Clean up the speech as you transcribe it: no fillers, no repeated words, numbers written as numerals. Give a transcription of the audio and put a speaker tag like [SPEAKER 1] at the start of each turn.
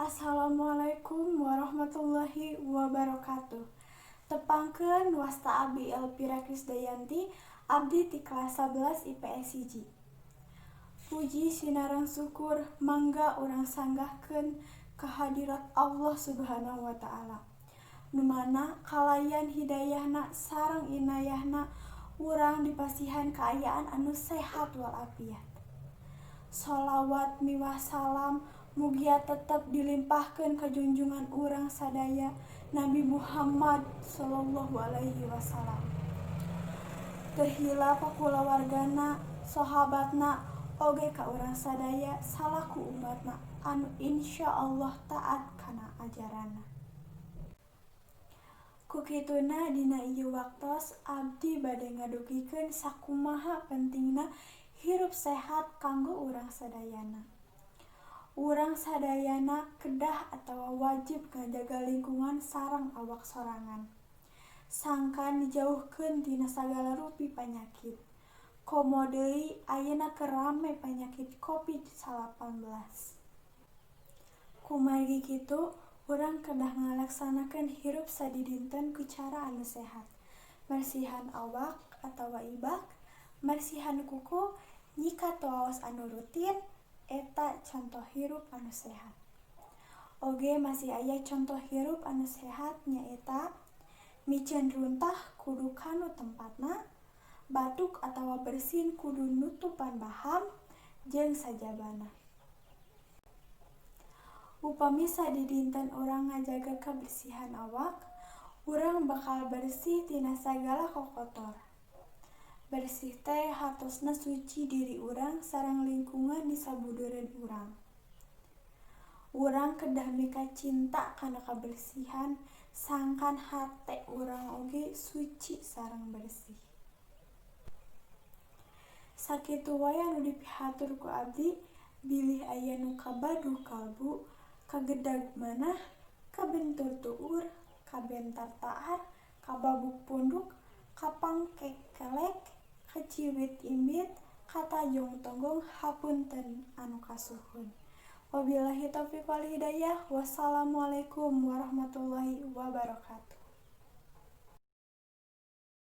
[SPEAKER 1] Assalamualaikum warahmatullahi wabarakatuh. Tepangkeun wasta abdi Elvira Krisdayanti, abdi ti kelas 11 IPS 1. Puji sinareng syukur mangga urang sanggahkeun kehadirat Allah Subhanahu wa taala. Nu mana kalayan hidayahna sareng inayahna urang dipasihan kaayaan anu sehat walafiat. Sholawat miwah salam mugia tetep dilimpahkeun ka junjungan urang sadaya Nabi Muhammad sallallahu alaihi wasallam. Teu heula ka kulawargana, sahabatna, oge ka urang sadaya salaku umatna anu insyaallah taat kana ajaranna. Kukituna dina ieu waktos abdi bade ngadukikeun sakumaha pentingna hirup sehat kanggo urang sadayana. Urang sadayana kedah atawa wajib ngajaga lingkungan sareng awak sorangan. Sangkan dijauhkeun tina sagala rupi panyakit. Komo deui ayeuna keur rame panyakit Covid-19. Kumargi kitu, urang kedah ngalaksanakeun hirup sadidinten ku cara anu sehat. Marsihan awak atawa ibak, marsihan kuku, nyikat waos anu rutin, eta contoh hirup anu sehat. Oge masih aya contoh hirup anu sehat nyaeta micen runtah kudu kanu tempatna, batuk atawa bersin kudu nutupan baham jeung sajabana. Upami sadidinten urang ngajaga kabersihan awak, urang bakal bersih tina sagala kokotor. Bersih teh hartosna suci diri urang sareng lingkungan di sabudeureun urang. Urang kedah mika cinta kana kabersihan sangkan hate urang oge suci sareng bersih. Sakitu wae anu dipihatur ku abdi, bilih aya nu kabaduh kalbu, kagedag manah, kabentur tuur, kabentar taar, kababuk punduk, kapangkek kelek, kaciwit imbit, katajong tonggong, hapunten anu kasuhun. Wabillahi taufiq wal hidayah. Wassalamualaikum warahmatullahi wabarakatuh.